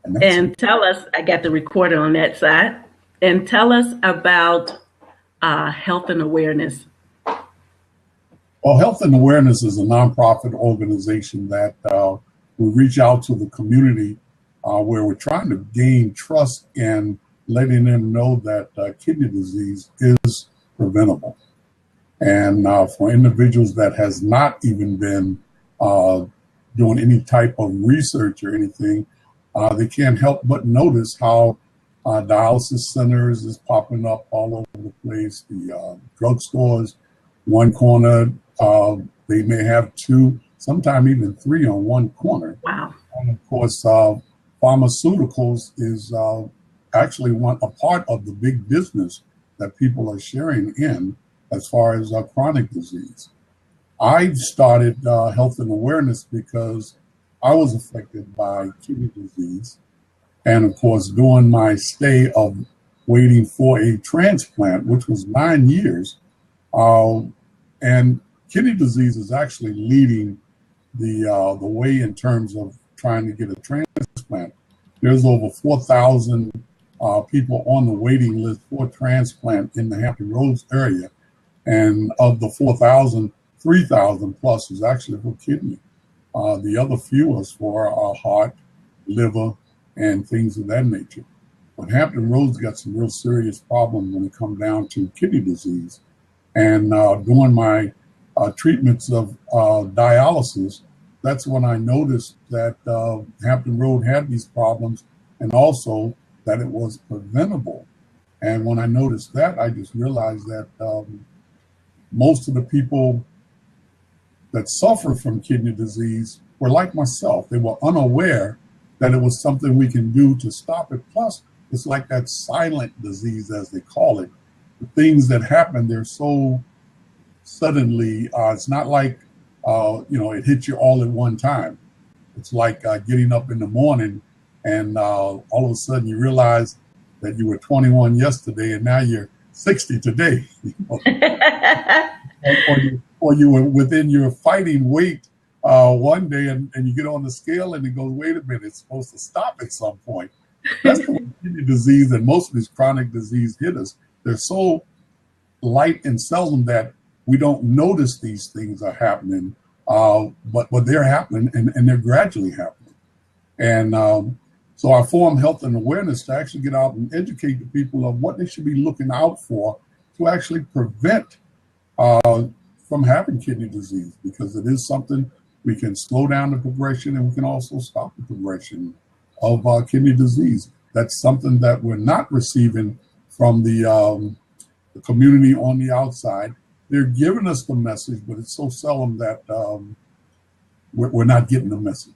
And that's And tell us, I got the recorder on that side, and tell us about health and awareness. well, Health and Awareness is a nonprofit organization that we reach out to the community where we're trying to gain trust and letting them know that kidney disease is preventable. And for individuals that has not even been doing any type of research or anything, they can't help but notice how dialysis centers is popping up all over the place. The drugstores, one corner, they may have two, sometimes even three on one corner. Wow. And of course, pharmaceuticals is actually a part of the big business that people are sharing in as far as chronic disease. I started Health and Awareness because I was affected by kidney disease. And of course, during my stay of waiting for a transplant, which was 9 years, and kidney disease is actually leading the way in terms of trying to get a transplant. There's over 4,000 people on the waiting list for transplant in the Hampton Roads area. And of the 4,000, 3,000 plus is actually for kidney. The other few is for heart, liver, and things of that nature. But Hampton Roads got some real serious problems when it comes down to kidney disease. And during my treatments of dialysis, that's when I noticed that Hampton Road had these problems and also that it was preventable. And when I noticed that, I just realized that most of the people that suffer from kidney disease were like myself. They were unaware that it was something we can do to stop it. Plus, it's like that silent disease, as they call it. The things that happen, they're so suddenly, it's not like, it hits you all at one time. It's like getting up in the morning and all of a sudden you realize that you were 21 yesterday and now you're 60 today. Or you were within your fighting weight one day and you get on the scale and it goes, wait a minute, it's supposed to stop at some point. That's the way kidney disease and most of these chronic disease hit us. They're so light and seldom that we don't notice these things are happening, but they're happening and they're gradually happening. And so I formed Health and Awareness to actually get out and educate the people of what they should be looking out for to actually prevent from having kidney disease, because it is something we can slow down the progression and we can also stop the progression of kidney disease. That's something that we're not receiving from the community on the outside. They're giving us the message, but it's so seldom that we're not getting the message.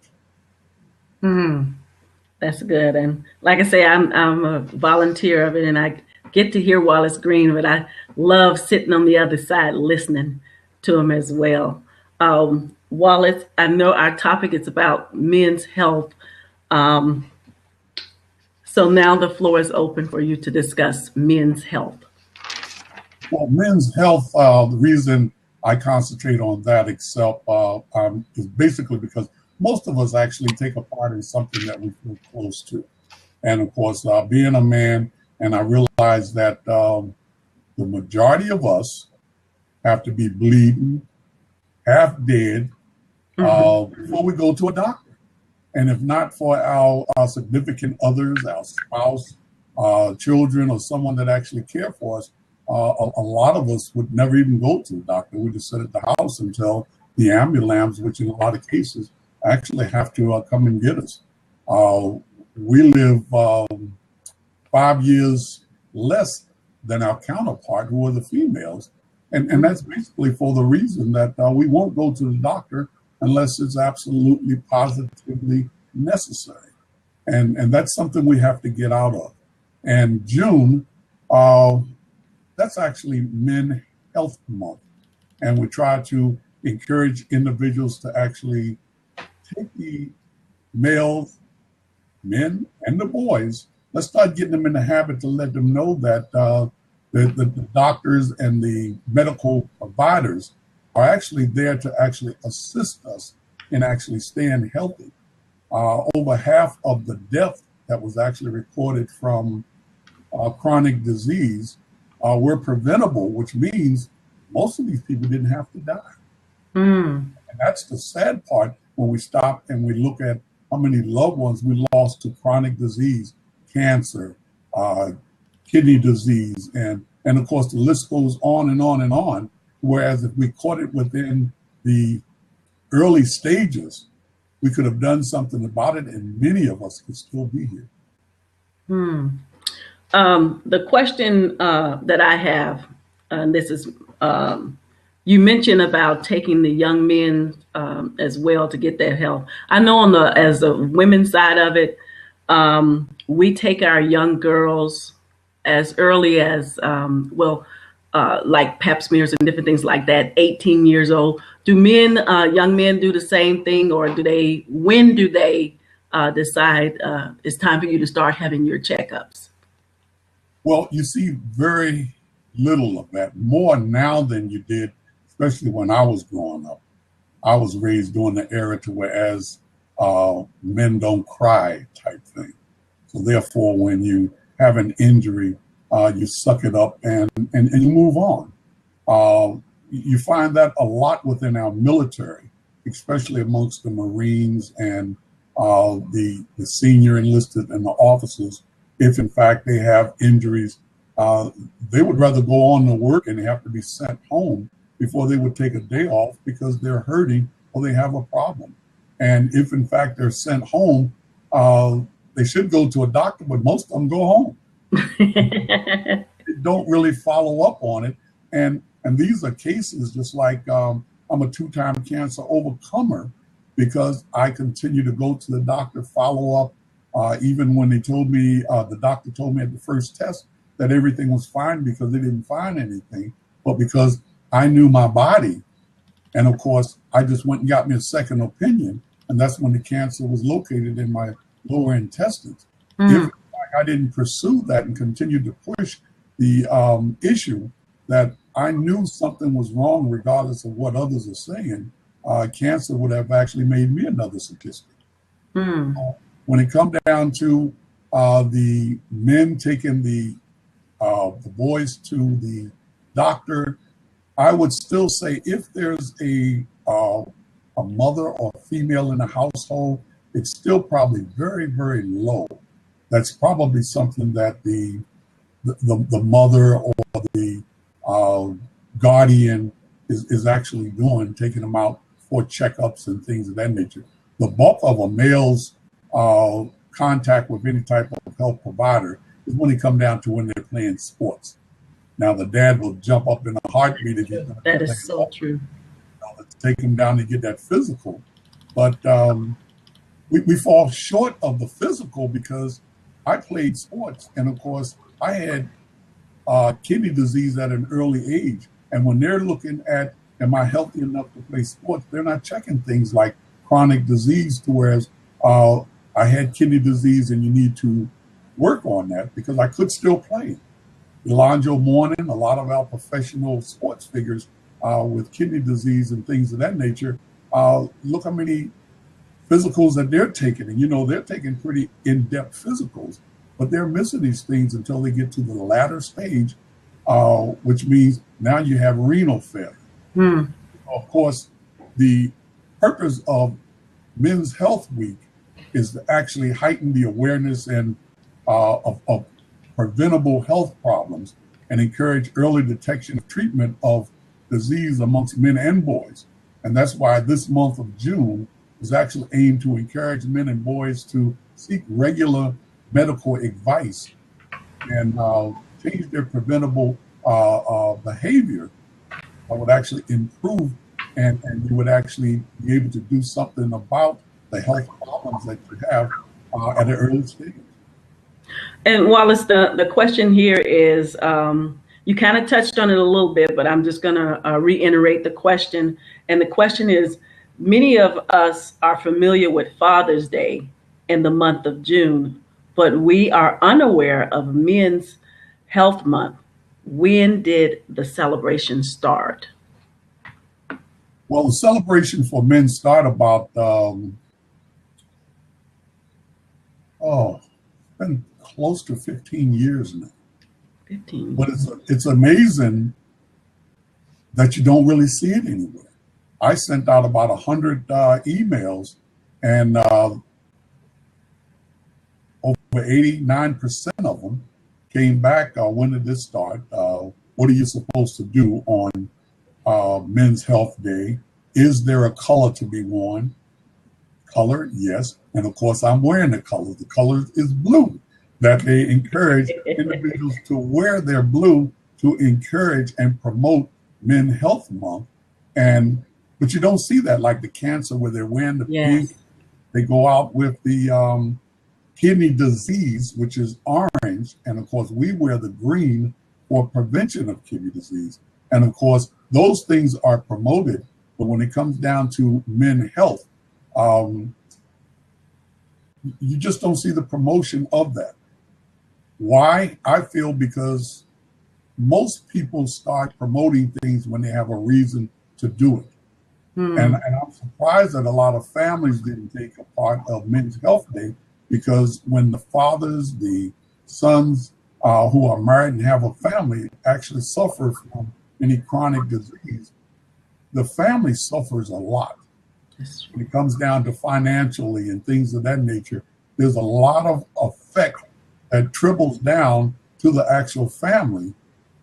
That's good. And like I say, I'm a volunteer of it, and I get to hear Wallace Green, but I love sitting on the other side listening to him as well. Wallace, I know our topic is about men's health. So now the floor is open for you to discuss men's health. Well, men's health, the reason I concentrate on that except is basically because most of us actually take a part in something that we feel close to. And of course, being a man, and I realize that the majority of us have to be bleeding, half dead, before we go to a doctor. And if not for our significant others, our spouse, children, or someone that actually care for us, a lot of us would never even go to the doctor. We just sit at the house until the ambulance, which in a lot of cases actually have to come and get us. We live 5 years less than our counterpart, who are the females. And that's basically for the reason that we won't go to the doctor unless it's absolutely positively necessary. And that's something we have to get out of. And June, that's actually Men Health Month. And we try to encourage individuals to actually take the males, men, and the boys. Let's start getting them in the habit to let them know that the doctors and the medical providers are actually there to actually assist us in actually staying healthy. Over half of the death that was actually recorded from chronic disease were preventable, which means most of these people didn't have to die. Mm. And that's the sad part when we stop and we look at how many loved ones we lost to chronic disease, cancer, kidney disease, and of course the list goes on and on and on. Whereas if we caught it within the early stages, we could have done something about it, and many of us could still be here. Hmm. The question that I have, and this is, you mentioned about taking the young men as well to get that help. I know on the as the women's side of it, we take our young girls as early as like pap smears and different things like that. 18 years old. Do men, young men, do the same thing, or do they? When do they decide it's time for you to start having your checkups? Well, you see very little of that, more now than you did, especially when I was growing up. I was raised during the era to whereas men don't cry type thing. So therefore, when you have an injury, you suck it up and you move on. You find that a lot within our military, especially amongst the Marines and the senior enlisted and the officers. If in fact they have injuries, they would rather go on to work and they have to be sent home before they would take a day off because they're hurting or they have a problem. And if in fact they're sent home, they should go to a doctor, but most of them go home. They don't really follow up on it. And these are cases just like I'm a two-time cancer overcomer because I continue to go to the doctor, follow up, even when they told me, the doctor told me at the first test that everything was fine because they didn't find anything, but because I knew my body. And of course, I just went and got me a second opinion. And that's when the cancer was located in my lower intestines. If I didn't pursue that and continue to push the issue that I knew something was wrong, regardless of what others are saying, cancer would have actually made me another statistic. When it comes down to the men taking the boys to the doctor, I would still say if there's a mother or female in the household, it's still probably very, very low. That's probably something that the mother or the guardian is actually doing, taking them out for checkups and things of that nature. The bulk of a male's contact with any type of health provider is when they come down to when they're playing sports. Now the dad will jump up in a heartbeat if he's That is so true. Let's take him down to get that physical. But we fall short of the physical because I played sports. And of course, I had kidney disease at an early age. And when they're looking at, am I healthy enough to play sports, they're not checking things like chronic disease, to whereas I had kidney disease and you need to work on that because I could still play. Alonzo Mourning, a lot of our professional sports figures with kidney disease and things of that nature, look how many physicals that they're taking. And, you know, they're taking pretty in-depth physicals, but they're missing these things until they get to the latter stage, which means now you have renal failure. Of course, the purpose of Men's Health Week is to actually heighten the awareness and of preventable health problems and encourage early detection and treatment of disease amongst men and boys. And that's why this month of June is actually aimed to encourage men and boys to seek regular medical advice and change their preventable behavior that would actually improve and you would actually be able to do something about the health problems that you have at an early stage. And Wallace, the question here is, you kind of touched on it a little bit, but I'm just going to reiterate the question. And the question is, many of us are familiar with Father's Day in the month of June, but we are unaware of Men's Health Month. When did the celebration start? Well, the celebration for men start about, been close to 15 years now. 15. But it's amazing that you don't really see it anywhere. I sent out about 100 emails, and over 89% of them came back. When did this start? What are you supposed to do on Men's Health Day? Is there a color to be worn? Color, yes. And of course, I'm wearing the color. The color is blue. That they encourage individuals to wear their blue to encourage and promote Men's Health Month. But you don't see that, like the cancer, where they're wearing the pink. They go out with the kidney disease, which is orange. And of course, we wear the green for prevention of kidney disease. And of course, those things are promoted. But when it comes down to men's health, you just don't see the promotion of that. Why? I feel because most people start promoting things when they have a reason to do it. And I'm surprised that a lot of families didn't take a part of Men's Health Day, because when the fathers, the sons who are married and have a family actually suffer from any chronic disease, the family suffers a lot. When it comes down to financially and things of that nature, there's a lot of effect that triples down to the actual family.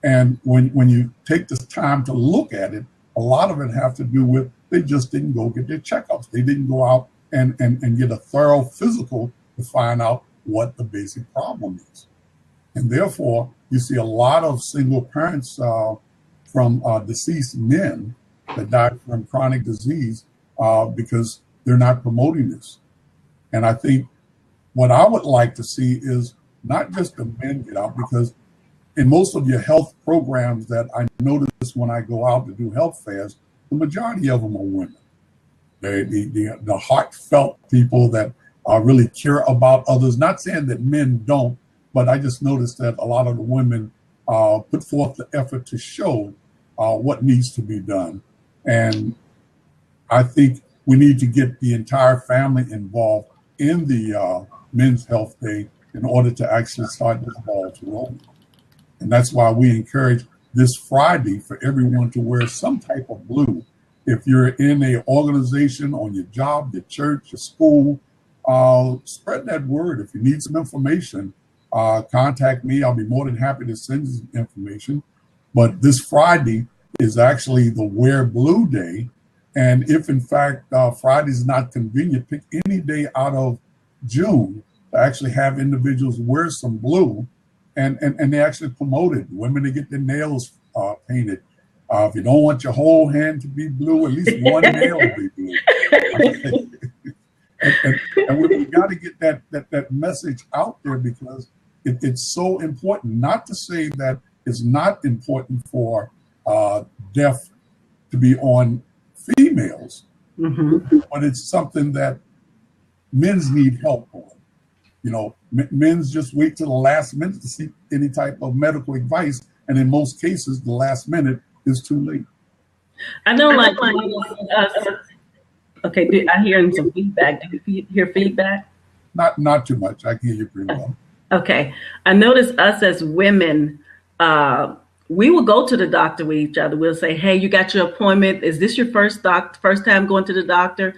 And when you take this time to look at it, a lot of it have to do with they just didn't go get their checkups. They didn't go out and get a thorough physical to find out what the basic problem is. And therefore, you see a lot of single parents from deceased men that died from chronic disease because they're not promoting this. And I think what I would like to see is not just the men get out, because in most of your health programs that I notice when I go out to do health fairs, the majority of them are women. The heartfelt people that really care about others. Not saying that men don't, but I just noticed that a lot of the women put forth the effort to show what needs to be done. And I think we need to get the entire family involved in the Men's Health Day in order to actually start this ball to roll. And that's why we encourage this Friday for everyone to wear some type of blue. If you're in an organization, on your job, your church, your school, spread that word. If you need some information, contact me. I'll be more than happy to send you some information. But this Friday is actually the Wear Blue Day. And if in fact Friday is not convenient, pick any day out of June to actually have individuals wear some blue. And they actually promote it. Women, to get their nails painted. If you don't want your whole hand to be blue, at least one nail be blue. and we got to get that message out there, because it's so important. Not to say that it's not important for deaf to be on females, but it's something that men's need help on. You know, men's just wait till the last minute to seek any type of medical advice, and in most cases, the last minute is too late. I know, okay, I hear some feedback. Do you hear feedback? Not too much. I can hear you pretty well. Okay. I notice us as women, we will go to the doctor with each other. We'll say, hey, you got your appointment. Is this your first time going to the doctor?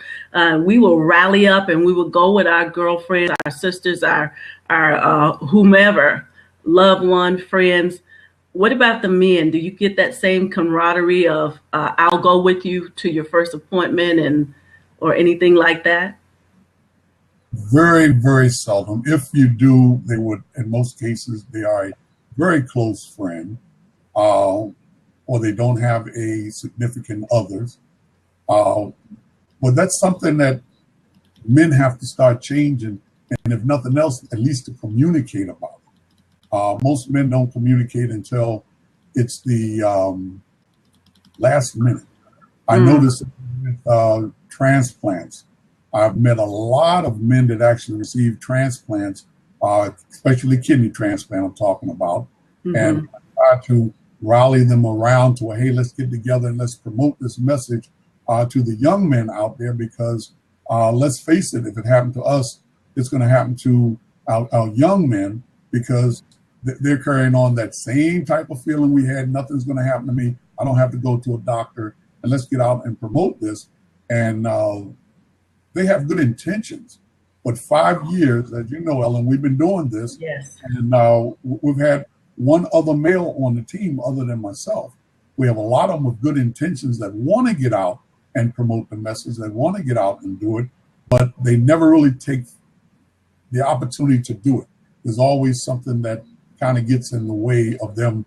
We will rally up and we will go with our girlfriends, our sisters, our whomever, loved one, friends. What about the men? Do you get that same camaraderie of I'll go with you to your first appointment or anything like that? Very, very seldom. If you do, they would, in most cases, they are a very close friend, or they don't have a significant others. But that's something that men have to start changing, and if nothing else, at least to communicate about. Most men don't communicate until it's the last minute. I noticed with transplants. I've met a lot of men that actually receive transplants, especially kidney transplant I'm talking about, and I try to rally them around to, hey, let's get together and let's promote this message to the young men out there, because let's face it, if it happened to us, it's going to happen to our young men, because they're carrying on that same type of feeling we had. Nothing's going to happen to me. I don't have to go to a doctor, and let's get out and promote this. And they have good intentions. But 5 years, as you know, Ellen, we've been doing this. Yes. And we've had one other male on the team other than myself. We have a lot of them with good intentions that want to get out and promote the message. They want to get out and do it, but they never really take the opportunity to do it. There's always something that kind of gets in the way of them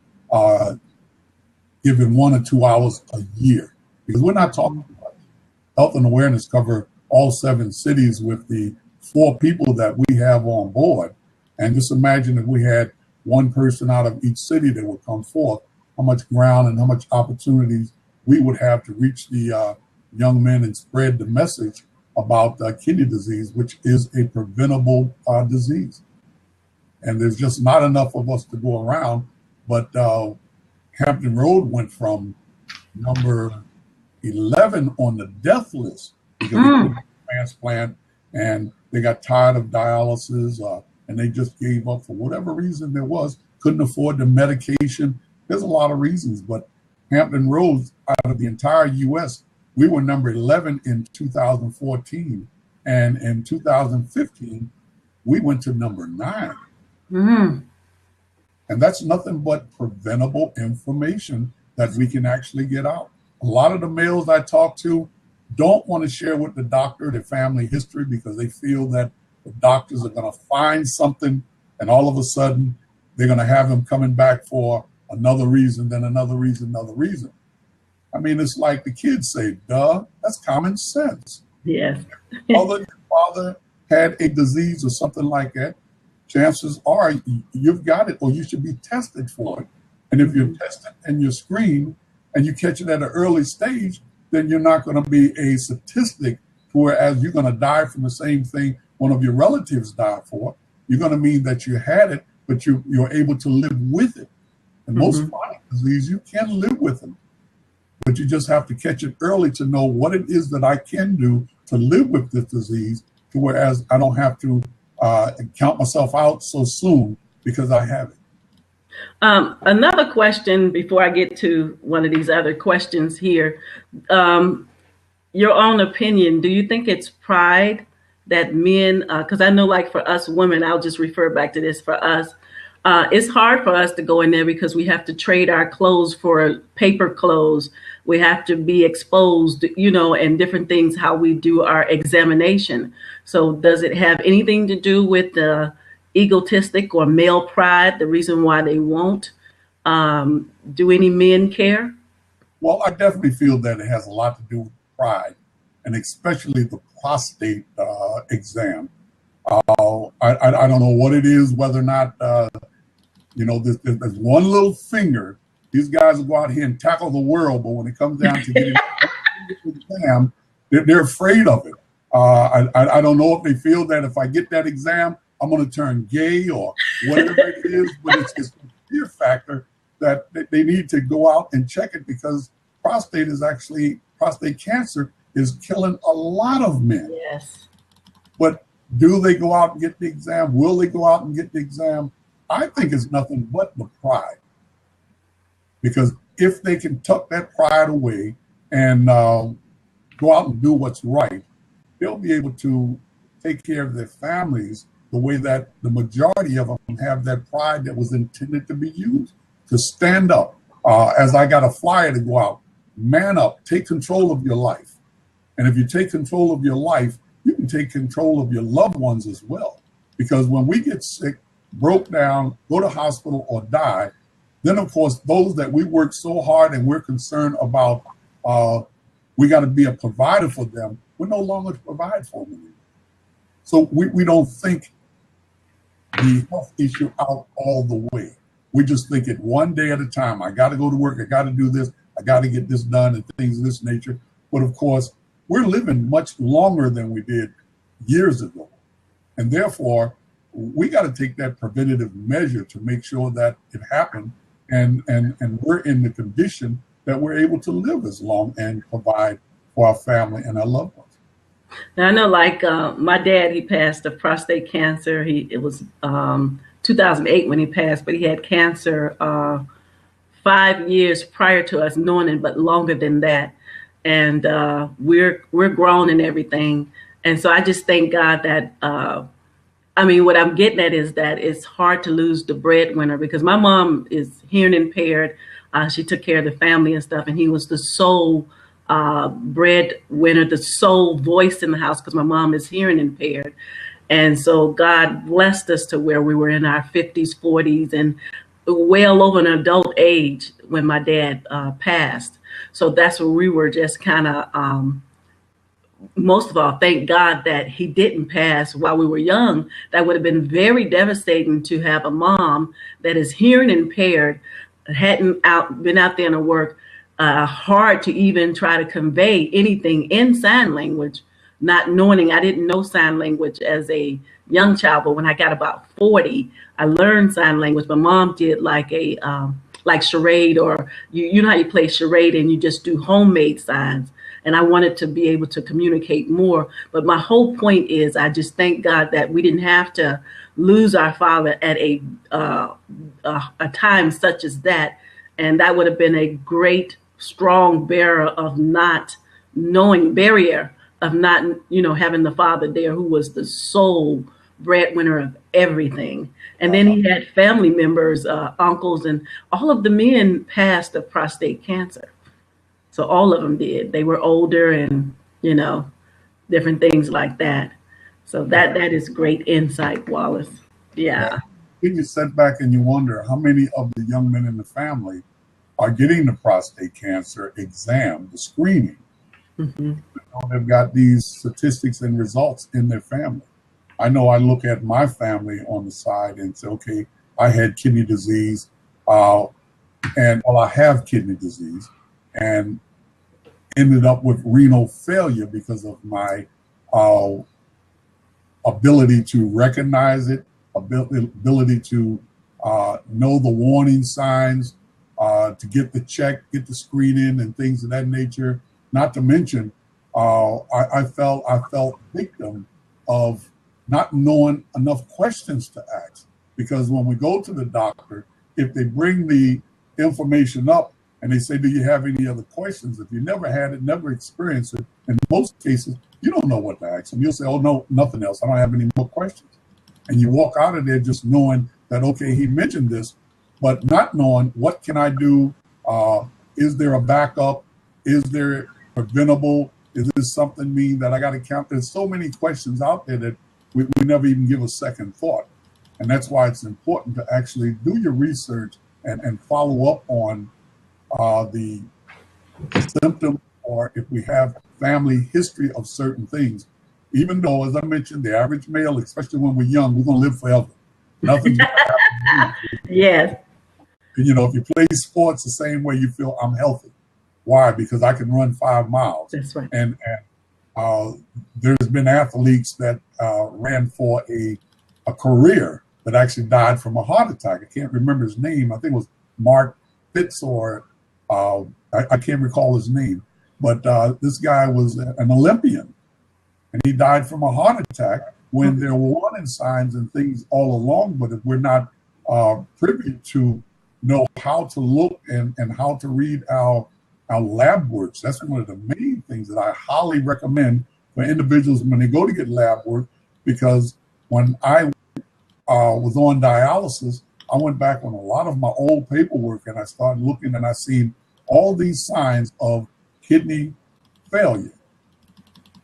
giving 1 or 2 hours a year. Because we're not talking about health and awareness cover all 7 cities with the 4 people that we have on board. And just imagine if we had one person out of each city that would come forth, how much ground and how much opportunities we would have to reach the young men and spread the message about kidney disease, which is a preventable disease. And there's just not enough of us to go around. But Hampton Road went from number 11 on the death list because they couldn't transplant and they got tired of dialysis and they just gave up for whatever reason there was, couldn't afford the medication. There's a lot of reasons, but Hampton Roads, out of the entire U.S., we were number 11 in 2014. And in 2015, we went to number 9. And that's nothing but preventable information that we can actually get out. A lot of the males I talk to don't want to share with the doctor their family history because they feel that the doctors are going to find something and all of a sudden they're going to have them coming back for another reason, then another reason, another reason. I mean, it's like the kids say, duh, that's common sense. Yes. If your father had a disease or something like that, chances are you've got it or you should be tested for it. And if you're tested and you're screened and you catch it at an early stage, then you're not going to be a statistic, whereas you're going to die from the same thing one of your relatives died for. You're going to mean that you had it, but you're able to live with it. And most chronic disease, you can live with them, but you just have to catch it early to know what it is that I can do to live with this disease, to whereas I don't have to count myself out so soon because I have it. Another question before I get to one of these other questions here. Your own opinion, do you think it's pride that men, because I know like for us women, I'll just refer back to this for us, it's hard for us to go in there because we have to trade our clothes for paper clothes. We have to be exposed, and different things, how we do our examination. So does it have anything to do with the egotistic or male pride, the reason why they won't? Do any men care? Well, I definitely feel that it has a lot to do with pride, and especially the prostate exam. I don't know what it is, whether or not, there's one little finger. These guys will go out here and tackle the world, but when it comes down to getting the exam, they're afraid of it. I don't know if they feel that if I get that exam, I'm going to turn gay or whatever it is, but it's a fear factor that they need to go out and check it because prostate cancer is killing a lot of men. Yes. But do they go out and get the exam? Will they go out and get the exam? I think it's nothing but the pride. Because if they can tuck that pride away and go out and do what's right, they'll be able to take care of their families the way that the majority of them have that pride that was intended to be used. To stand up, as I got a flyer to go out, man up, take control of your life. And if you take control of your life, you can take control of your loved ones as well. Because when we get sick, broke down, go to hospital or die, then of course, those that we work so hard and we're concerned about, we got to be a provider for them, we're no longer to provide for them anymore. So we don't think the health issue out all the way. We just think it one day at a time. I got to go to work. I got to do this. I got to get this done and things of this nature. But of course, we're living much longer than we did years ago. And therefore, we got to take that preventative measure to make sure that it happened and we're in the condition that we're able to live as long and provide for our family and our loved ones. Now I know, like my dad, he passed of prostate cancer. It was 2008 when he passed, but he had cancer 5 years prior to us knowing it, but longer than that. And we're grown and everything. And so I just thank God that I mean, what I'm getting at is that it's hard to lose the breadwinner because my mom is hearing impaired. She took care of the family and stuff, and he was the sole breadwinner, the sole voice in the house because my mom is hearing impaired. And so God blessed us to where we were in our 50s, 40s, and well over an adult age when my dad passed. So that's where we were just kind of most of all, thank God that he didn't pass while we were young. That would have been very devastating to have a mom that is hearing impaired, hadn't been out there to work, hard to even try to convey anything in sign language, not knowing. I didn't know sign language as a young child, but when I got about 40, I learned sign language. My mom did like a like charade, or you know how you play charade and you just do homemade signs. And I wanted to be able to communicate more. But my whole point is, I just thank God that we didn't have to lose our father at a time such as that. And that would have been a great, strong barrier of not, having the father there who was the sole breadwinner of everything. And then he had family members, uncles, and all of the men passed of prostate cancer. So all of them did. They were older and, different things like that. So that is great insight, Wallace. Yeah. Then you sit back and you wonder how many of the young men in the family are getting the prostate cancer exam, the screening. Mm-hmm. They've got these statistics and results in their family. I know I look at my family on the side and say, okay, I had kidney disease, I have kidney disease, and ended up with renal failure because of my ability to recognize it, ability to know the warning signs, to get the check, get the screening, and things of that nature. Not to mention, I felt victim of not knowing enough questions to ask. Because when we go to the doctor, if they bring the information up and they say, do you have any other questions? If you never had it, never experienced it, in most cases, you don't know what to ask them. You'll say, oh, no, nothing else. I don't have any more questions. And you walk out of there just knowing that, okay, he mentioned this, but not knowing what can I do? Is there a backup? Is there preventable? Is this something mean that I got to count? There's so many questions out there that we never even give a second thought. And that's why it's important to actually do your research and follow up on the symptom, or if we have family history of certain things. Even though, as I mentioned, the average male, especially when we're young, we're going to live forever. Nothing's going to happen. Yes. And, if you play sports the same way, you feel I'm healthy. Why? Because I can run 5 miles. That's right. And there's been athletes that ran for a career that actually died from a heart attack. I can't remember his name. I think it was Mark Fitz, or I can't recall his name. But this guy was an Olympian, and he died from a heart attack when there were warning signs and things all along. But if we're not privy to know how to look and how to read our lab works, that's one of the main things that I highly recommend for individuals when they go to get lab work. Because when I was on dialysis, I went back on a lot of my old paperwork and I started looking, and I seen all these signs of kidney failure.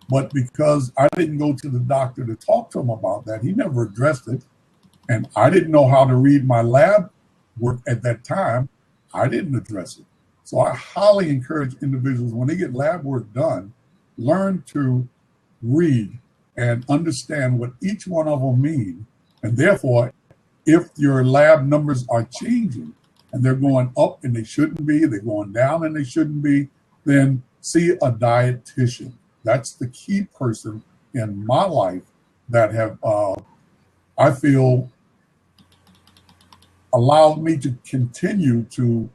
But because I didn't go to the doctor to talk to him about that, he never addressed it. And I didn't know how to read my lab work at that time. I didn't address it. So I highly encourage individuals, when they get lab work done, learn to read and understand what each one of them mean. And therefore, if your lab numbers are changing and they're going up and they shouldn't be, they're going down and they shouldn't be, then see a dietitian. That's the key person in my life that have, I feel, allowed me to continue to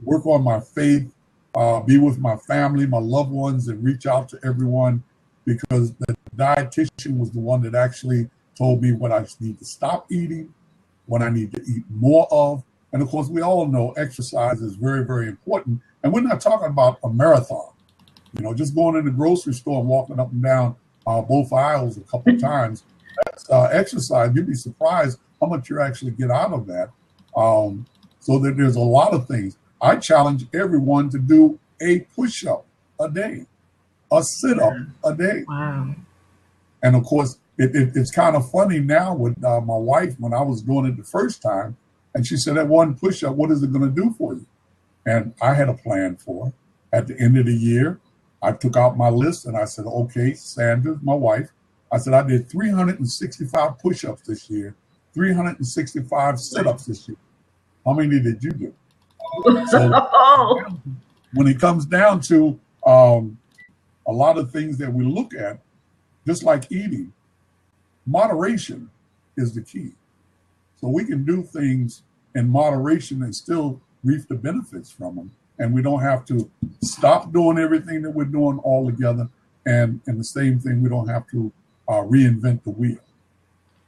work on my faith, be with my family, my loved ones, and reach out to everyone. because the dietitian was the one that actually told me what I need to stop eating, what I need to eat more of. And of course, we all know exercise is very, very important. And we're not talking about a marathon. Just going in the grocery store and walking up and down both aisles a couple of times, that's exercise. You'd be surprised how much you actually get out of that. So that there's a lot of things. I challenge everyone to do a push-up a day, a sit-up a day. Wow. And of course, it's kind of funny now with my wife when I was doing it the first time, and she said, that one push-up, what is it going to do for you? And I had a plan for her. At the end of the year, I took out my list and I said, okay, Sandra, my wife, I said, I did 365 push-ups this year, 365 sit-ups this year. How many did you do? So when it comes down to a lot of things that we look at, just like eating, moderation is the key. So we can do things in moderation and still reap the benefits from them. And we don't have to stop doing everything that we're doing altogether. And the same thing, we don't have to reinvent the wheel.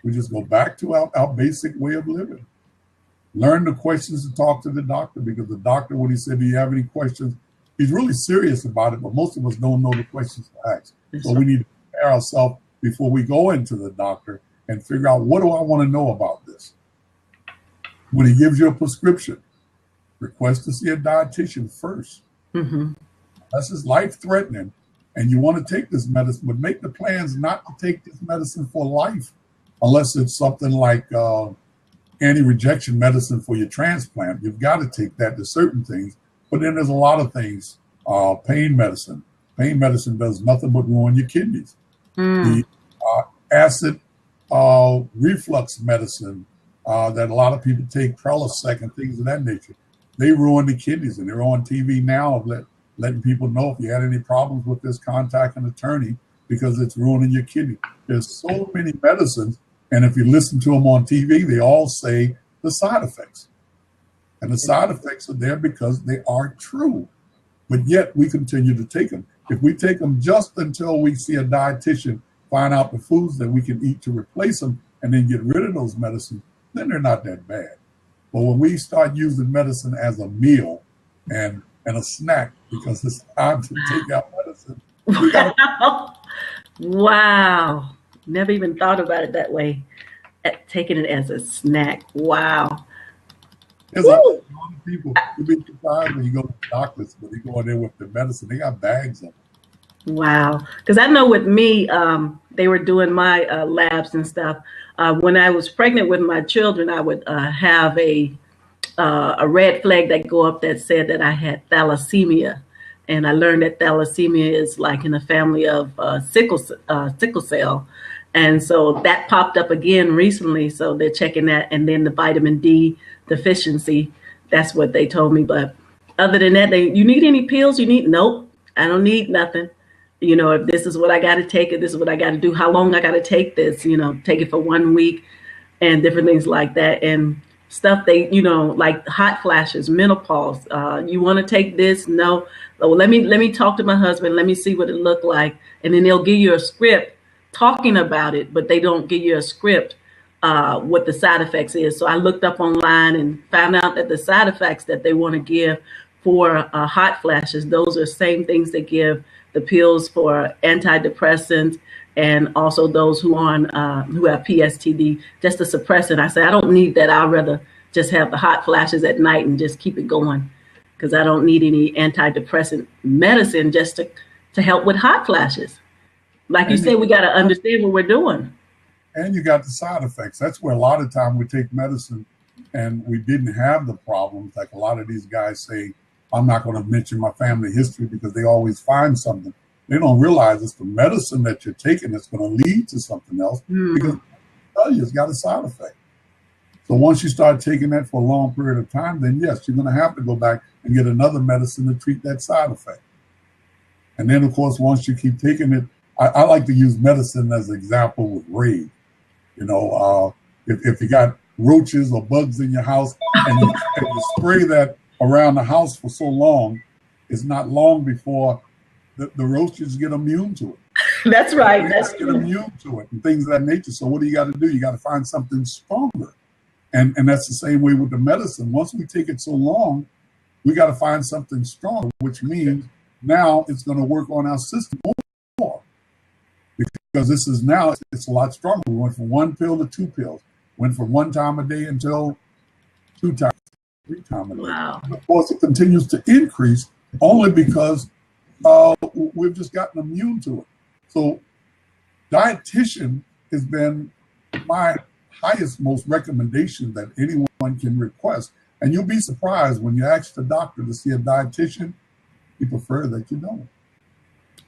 We just go back to our basic way of living. Learn the questions to talk to the doctor, because the doctor, when he said, do you have any questions, he's really serious about it, but most of us don't know the questions to ask. So we need to prepare ourselves before we go into the doctor and figure out, what do I want to know about this? When he gives you a prescription, request to see a dietitian first. Mm-hmm. Unless it's life-threatening and you want to take this medicine, but make the plans not to take this medicine for life, unless it's something like anti-rejection medicine for your transplant. You've got to take that to certain things. But then there's a lot of things. Pain medicine. Pain medicine does nothing but ruin your kidneys. The acid reflux medicine that a lot of people take, Prilosec and things of that nature, they ruin the kidneys. And they're on TV now letting people know, if you had any problems with this, contact an attorney, because it's ruining your kidney. There's so many medicines. And if you listen to them on TV, they all say the side effects. And the side effects are there because they are true. But yet we continue to take them. If we take them just until we see a dietitian, find out the foods that we can eat to replace them, and then get rid of those medicines, then they're not that bad. But when we start using medicine as a meal and a snack, because it's time to take out medicine, we gotta... Wow. Never even thought about it that way. Taking it as a snack. Wow. There's a lot of people who be surprised when you go to the doctors, when they go in there with the medicine, they got bags of it. Wow. Because I know with me, they were doing my labs and stuff. When I was pregnant with my children, I would have a red flag that go up that said that I had thalassemia. And I learned that thalassemia is like in the family of sickle cell. And so that popped up again recently. So they're checking that. And then the vitamin D deficiency, that's what they told me. But other than that, you need any pills? Nope, I don't need nothing. If this is what I got to take, this is what I got to do, how long I got to take this, take it for 1 week and different things like that. And stuff like hot flashes, menopause. You want to take this? No. Oh, let me talk to my husband. Let me see what it looked like. And then they'll give you a script talking about it, but they don't give you a script what the side effects is. So I looked up online and found out that the side effects that they want to give for hot flashes, those are same things they give the pills for antidepressants, and also those who have PSTD, just to suppress it. I said, I don't need that. I'd rather just have the hot flashes at night and just keep it going, because I don't need any antidepressant medicine just to help with hot flashes. Like you said, we got to understand what we're doing. And you got the side effects. That's where a lot of time we take medicine and we didn't have the problems. Like a lot of these guys say, I'm not going to mention my family history because they always find something. They don't realize it's the medicine that you're taking that's going to lead to something else, because it's got a side effect. So once you start taking that for a long period of time, then yes, you're going to have to go back and get another medicine to treat that side effect. And then, of course, once you keep taking it, I like to use medicine as an example with Raid. If you got roaches or bugs in your house and you spray that around the house for so long, it's not long before the roaches get immune to it. That's right. We That's get true. immune to it and things of that nature. So what do? You got to find something stronger. And that's the same way with the medicine. Once we take it so long, we got to find something stronger, which means now it's going to work on our system more. Because this is now, it's a lot stronger. We went from 1 pill to 2 pills, went from 1 time a day until 2 times, 3 times a day. Wow. And of course, it continues to increase only because we've just gotten immune to it. So dietitian has been my highest, most recommendation that anyone can request. And you'll be surprised when you ask the doctor to see a dietitian, he prefer that you don't.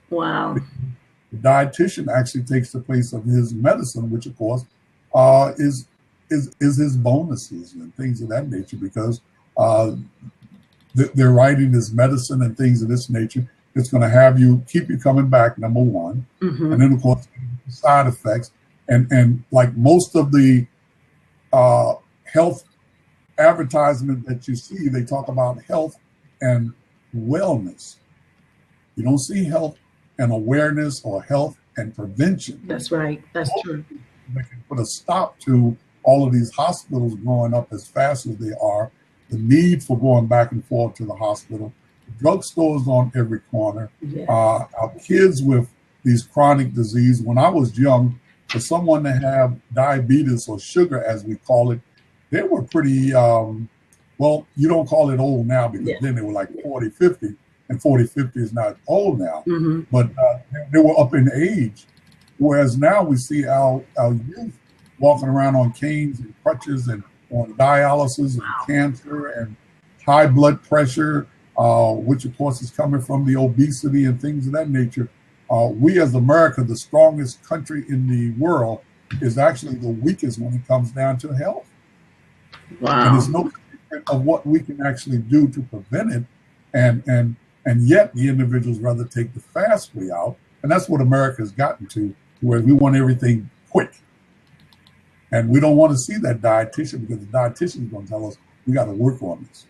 Wow. The dietitian actually takes the place of his medicine, which of course is his bonuses and things of that nature, because they're writing this medicine and things of this nature. It's going to have you keep you coming back, number one, Mm-hmm. and then of course side effects and like most of the health advertisement that you see, they talk about health and wellness. You don't see health and awareness or health and prevention. That's right. That's true. They can put a stop to all of these hospitals growing up as fast as they are, the need for going back and forth to the hospital, drugstores on every corner, Yeah. our kids with these chronic disease. When I was young, for someone to have diabetes or sugar, as we call it, they were pretty, well, you don't call it old now because then they were like 40, 50, and 40, 50 is not old now, Mm-hmm. but they were up in age. Whereas now we see our youth walking around on canes and crutches and on dialysis and cancer and high blood pressure, which of course is coming from the obesity and things of that nature. We as America, the strongest country in the world, is actually the weakest when it comes down to health. Wow. And there's no secret of what we can actually do to prevent it. And yet the individuals rather take the fast way out. And that's what America has gotten to where we want everything quick. And we don't want to see that dietitian because the dietitian is going to tell us we got to work on this.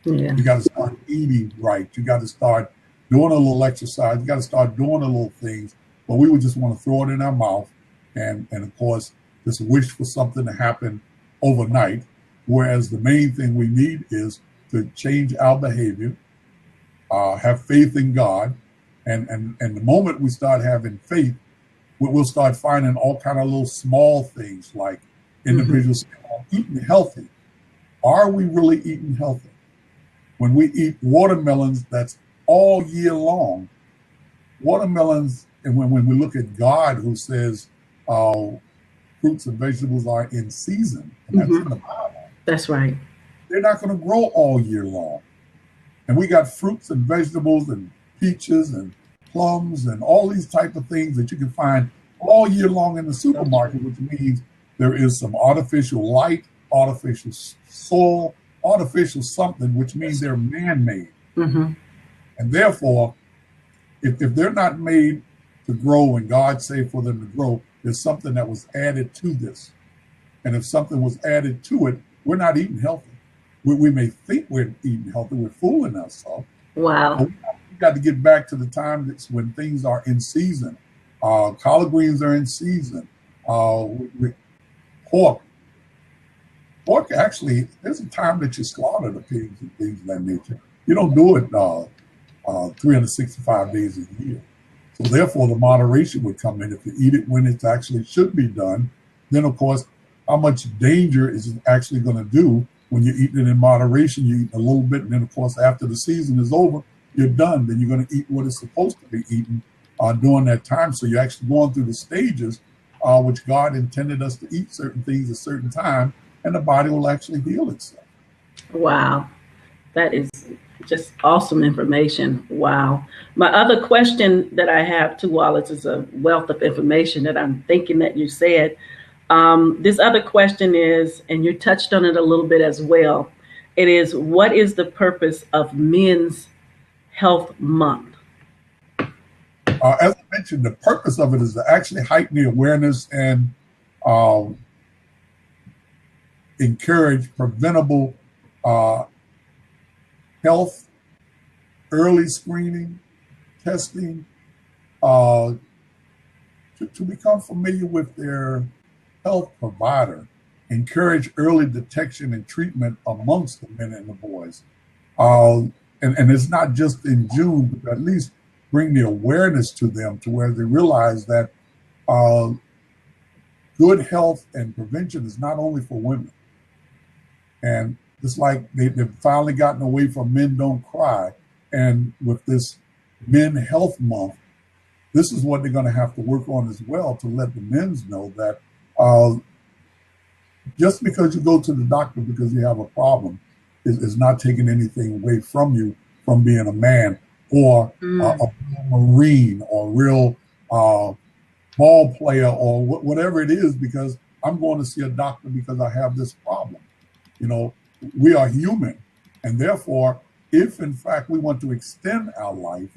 Yeah. You got to start eating right. You got to start doing a little exercise. You got to start doing a little things. But we would just want to throw it in our mouth and of course, just wish for something to happen overnight. Whereas the main thing we need is to change our behavior, have faith in God. And the moment we start having faith, we'll start finding all kind of little small things like individuals eating healthy. Are we really eating healthy? When we eat watermelons, that's all year long. Watermelons, and when we look at God who says fruits and vegetables are in season, and that's in the Bible. That's right. They're not going to grow all year long. And we got fruits and vegetables and peaches and plums and all these type of things that you can find all year long in the supermarket, which means there is some artificial light, artificial soil, artificial something, which means they're man-made. Mm-hmm. And therefore, if they're not made to grow and God say for them to grow, there's something that was added to this. And if something was added to it, we're not eating healthy. We may think we're eating healthy, we're fooling ourselves. Wow. But we got to get back to the time that's when things are in season. Collard greens are in season. Pork. Pork, actually, there's a time that you slaughter the pigs and things of that nature. You don't do it 365 days a year. So therefore, the moderation would come in. If you eat it when it actually should be done, then of course, how much danger is it actually going to do when you're eating it in moderation? You eat a little bit, and then of course, after the season is over, you're done. Then you're going to eat what is supposed to be eaten during that time. So you're actually going through the stages which God intended us to eat certain things at a certain time, and the body will actually heal itself. Wow. That is just awesome information. Wow. My other question that I have to Wallace is a wealth of information that I'm thinking that you said. This other question is, and you touched on it a little bit as well. It is, what is the purpose of Men's Health Month? As I mentioned, the purpose of it is to actually heighten the awareness and encourage preventable health, early screening, testing, to become familiar with their health provider, encourage early detection and treatment amongst the men and the boys. Uh, and it's not just in June, but at least bring the awareness to them to where they realize that uh, good health and prevention is not only for women. And it's like they've finally gotten away from Men Don't Cry. And with this Men Health Month, this is what they're going to have to work on as well, to let the men's know that uh, just because you go to the doctor because you have a problem is not taking anything away from you from being a man or a Marine or a real ball player or whatever it is, because I'm going to see a doctor because I have this problem. You know, we are human. And therefore, if in fact we want to extend our life,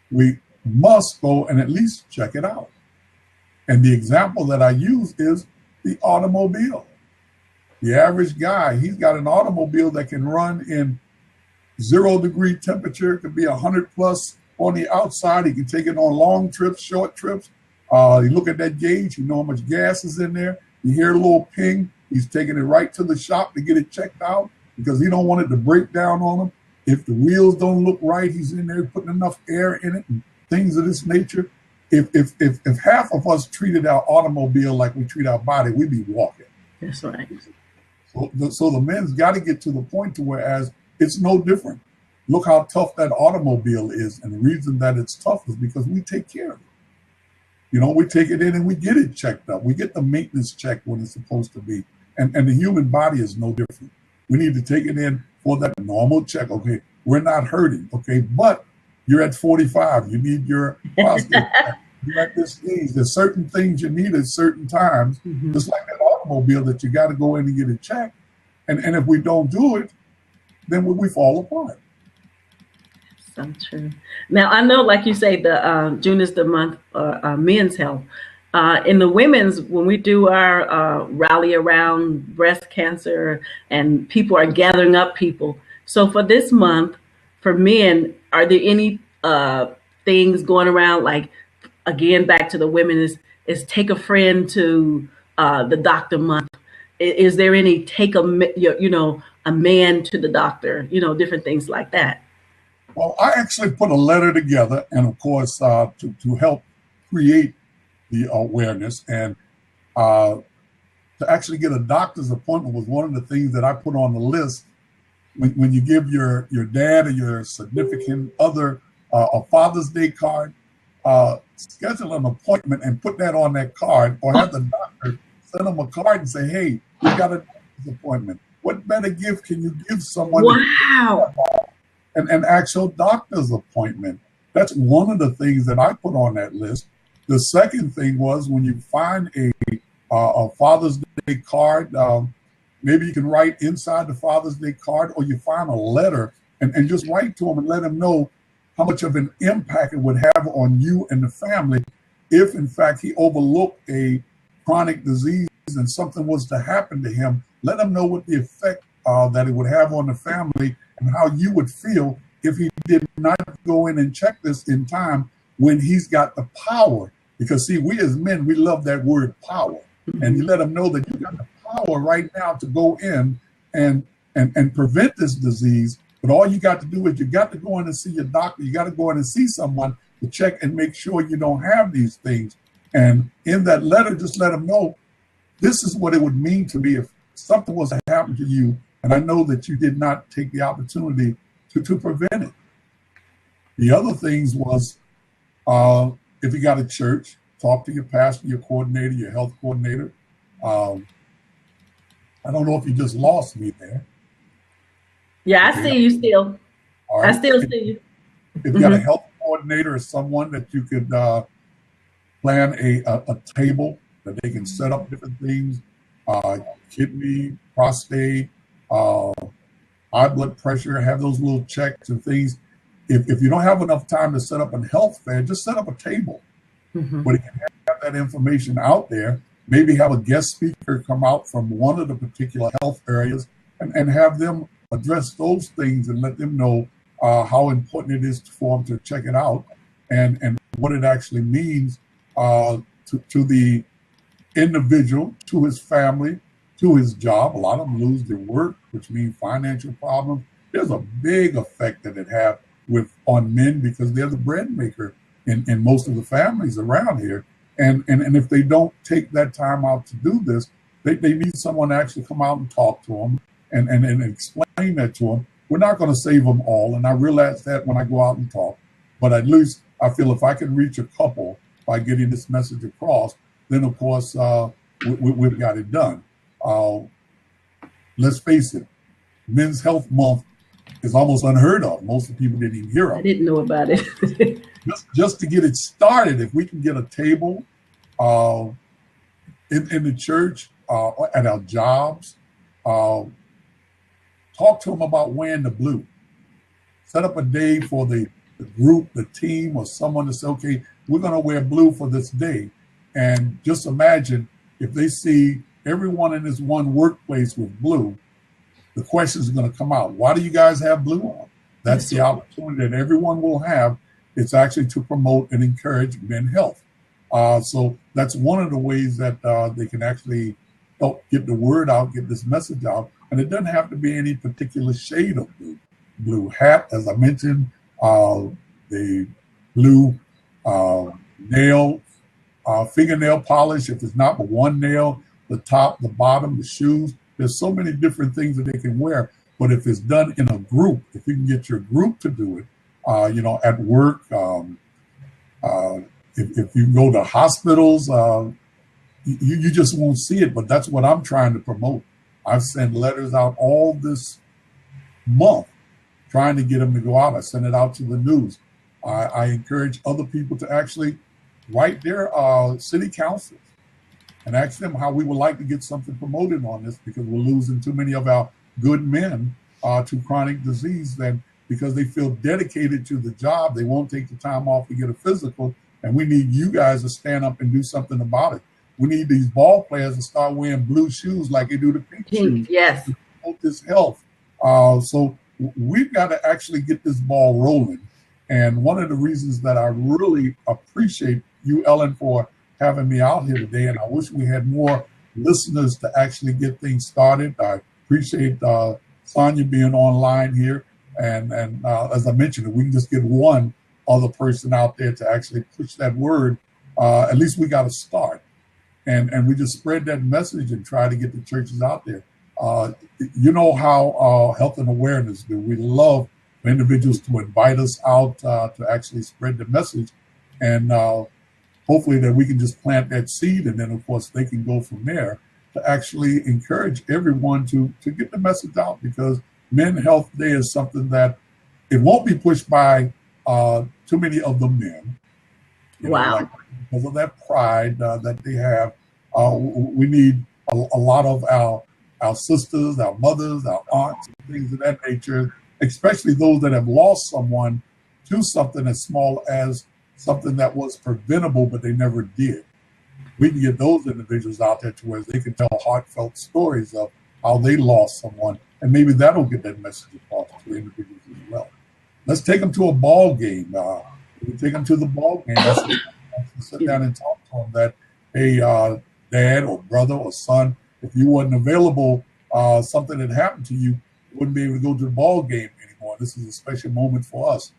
we must go and at least check it out. And the example that I use is the automobile. The average guy, he's got an automobile that can run in 0-degree temperature. It could be 100 plus on the outside. He can take it on long trips, short trips. You look at that gauge, you know how much gas is in there. You hear a little ping. He's taking it right to the shop to get it checked out because he don't want it to break down on him. If the wheels don't look right, he's in there putting enough air in it and things of this nature. If half of us treated our automobile like we treat our body, we'd be walking. That's right. So the men's got to get to the point to whereas it's no different. Look how tough that automobile is. And the reason that it's tough is because we take care of it. You know, we take it in and we get it checked up. We get the maintenance check when it's supposed to be. And the human body is no different. We need to take it in for that normal check. Okay, we're not hurting. Okay, but you're at 45. You need your prostate. You're at this age. There's certain things you need at certain times, just like that automobile that you got to go in and get it checked. And if we don't do it, then we fall apart. So true. Now, I know, like you say, the June is the month men's health. In the women's, when we do our rally around breast cancer and people are gathering up people. So for this month, for men, are there any things going around, like, again, back to the women, is take a friend to the doctor month? Is there any take a man to the doctor, different things like that? Well, I actually put a letter together, and of course, to help create the awareness and to actually get a doctor's appointment was one of the things that I put on the list. When you give your dad or your significant other a Father's Day card, schedule an appointment and put that on that card, or have the doctor send them a card and say, hey, we got a doctor's appointment. What better gift can you give someone? Wow. An actual doctor's appointment. That's one of the things that I put on that list. The second thing was when you find a Father's Day card, maybe you can write inside the Father's Day card, or you find a letter and just write to him and let him know how much of an impact it would have on you and the family if, in fact, he overlooked a chronic disease and something was to happen to him. Let him know what the effect that it would have on the family and how you would feel if he did not go in and check this in time when he's got the power. Because, see, we as men, we love that word power. And you let him know that you got the power right now to go in and prevent this disease. But all you got to do is you got to go in and see your doctor. You got to go in and see someone to check and make sure you don't have these things. And in that letter, just let him know this is what it would mean to me if something was to happen to you. And I know that you did not take the opportunity to prevent it. The other things was, if you got a church, talk to your pastor, your coordinator, your health coordinator. I don't know if you just lost me there. Yeah, I see you still. Right. I still see you. If you got a health coordinator or someone that you could plan a table that they can set up different things, kidney, prostate, high blood pressure, have those little checks and things. If you don't have enough time to set up a health fair, just set up a table. But you can have that information out there. Maybe have a guest speaker come out from one of the particular health areas and have them address those things and let them know how important it is for them to check it out and what it actually means to to the individual, to his family, to his job. A lot of them lose their work, which means financial problems. There's a big effect that it has on men because they're the bread maker in most of the families around here. And if they don't take that time out to do this, they need someone to actually come out and talk to them and explain that to them. We're not going to save them all, and I realize that when I go out and talk. But at least I feel if I can reach a couple by getting this message across, then of course we've got it done. Let's face it, Men's Health Month is almost unheard of. Most of the people didn't even hear of it. I didn't know about it. just to get it started, if we can get a table in the church, at our jobs, talk to them about wearing the blue. Set up a day for the group, the team, or someone to say, okay, we're going to wear blue for this day. And just imagine if they see everyone in this one workplace with blue, the questions are going to come out. Why do you guys have blue on? That's the opportunity that everyone will have. It's actually to promote and encourage men's health. So that's one of the ways that they can actually help get the word out, get this message out. And it doesn't have to be any particular shade of blue. Blue hat, as I mentioned, the blue nail, fingernail polish, if it's not but one nail, the top, the bottom, the shoes. There's so many different things that they can wear. But if it's done in a group, if you can get your group to do it, at work, if you go to hospitals, you just won't see it. But that's what I'm trying to promote. I've sent letters out all this month trying to get them to go out. I send it out to the news. I encourage other people to actually write their city councils and ask them how we would like to get something promoted on this, because we're losing too many of our good men to chronic disease. Then because they feel dedicated to the job, they won't take the time off to get a physical. And we need you guys to stand up and do something about it. We need these ball players to start wearing blue shoes like they do the pink shoes. Yes. To promote this health. So we've got to actually get this ball rolling. And one of the reasons that I really appreciate you, Ellen, for having me out here today, and I wish we had more listeners to actually get things started. I appreciate Sonia being online here. And as I mentioned, if we can just get one other person out there to actually push that word, at least we got to start. And we just spread that message and try to get the churches out there. You know how health and awareness do. We love for individuals to invite us out to actually spread the message. And hopefully that we can just plant that seed. And then, of course, they can go from there to actually encourage everyone to get the message out, because Men's Health Day is something that it won't be pushed by too many of the men. Wow. Because of that pride that they have. We need a lot of our sisters, our mothers, our aunts, things of that nature, especially those that have lost someone to something as small as something that was preventable, but they never did. We can get those individuals out there to where they can tell heartfelt stories of how they lost someone, and maybe that'll get that message across to individuals as well. Let's take them to a ball game. We take them to the ball game. Sit down and talk to them that, hey, dad or brother or son, if you wasn't available, something had happened to you, you wouldn't be able to go to the ball game anymore. This is a special moment for us.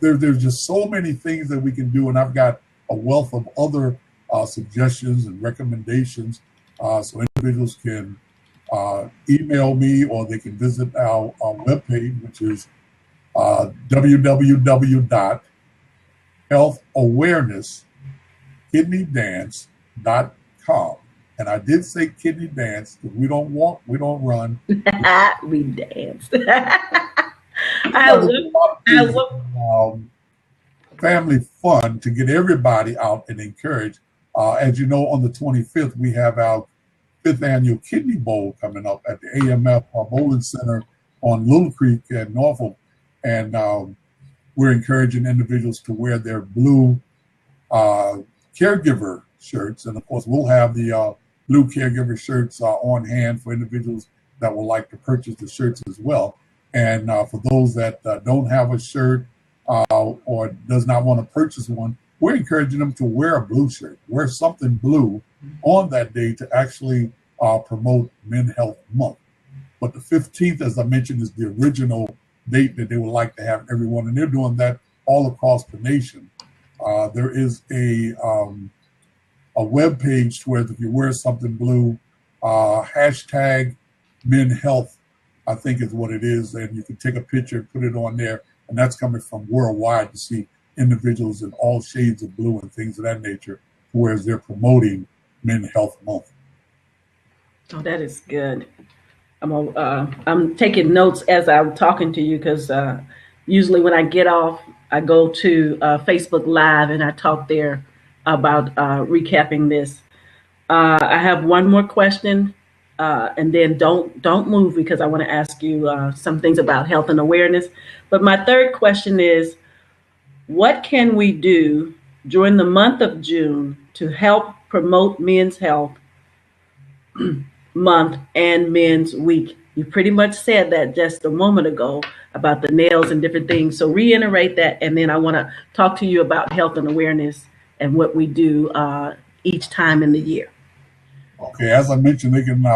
There's just so many things that we can do, and I've got a wealth of other suggestions and recommendations, so individuals can email me, or they can visit our webpage, which is www.healthawareness.kidneydance.com. And I did say kidney dance, because we don't walk, we don't run. We dance. I look. Family fun to get everybody out and encourage. As you know, on the 25th, we have our 5th annual Kidney Bowl coming up at the AMF Bowling Center on Little Creek in Norfolk. And we're encouraging individuals to wear their blue caregiver shirts. And of course, we'll have the blue caregiver shirts on hand for individuals that would like to purchase the shirts as well. And for those that don't have a shirt or does not want to purchase one, we're encouraging them to wear a blue shirt, wear something blue on that day to actually promote Men's Health Month. But the 15th, as I mentioned, is the original date that they would like to have everyone, and they're doing that all across the nation. There is a web page where if you wear something blue, hashtag Men Health, I think is what it is, and you can take a picture and put it on there, and that's coming from worldwide to see individuals in all shades of blue and things of that nature, whereas they're promoting Men Health Month. Oh, that is good. I'm taking notes as I'm talking to you because usually when I get off, I go to Facebook Live and I talk there about recapping this. I have one more question, and then don't move because I want to ask you some things about health and awareness. But my third question is, what can we do during the month of June to help promote men's health month and men's week? You pretty much said that just a moment ago about the nails and different things. So reiterate that, and then I want to talk to you about health and awareness and what we do each time in the year. Okay, as I mentioned, they can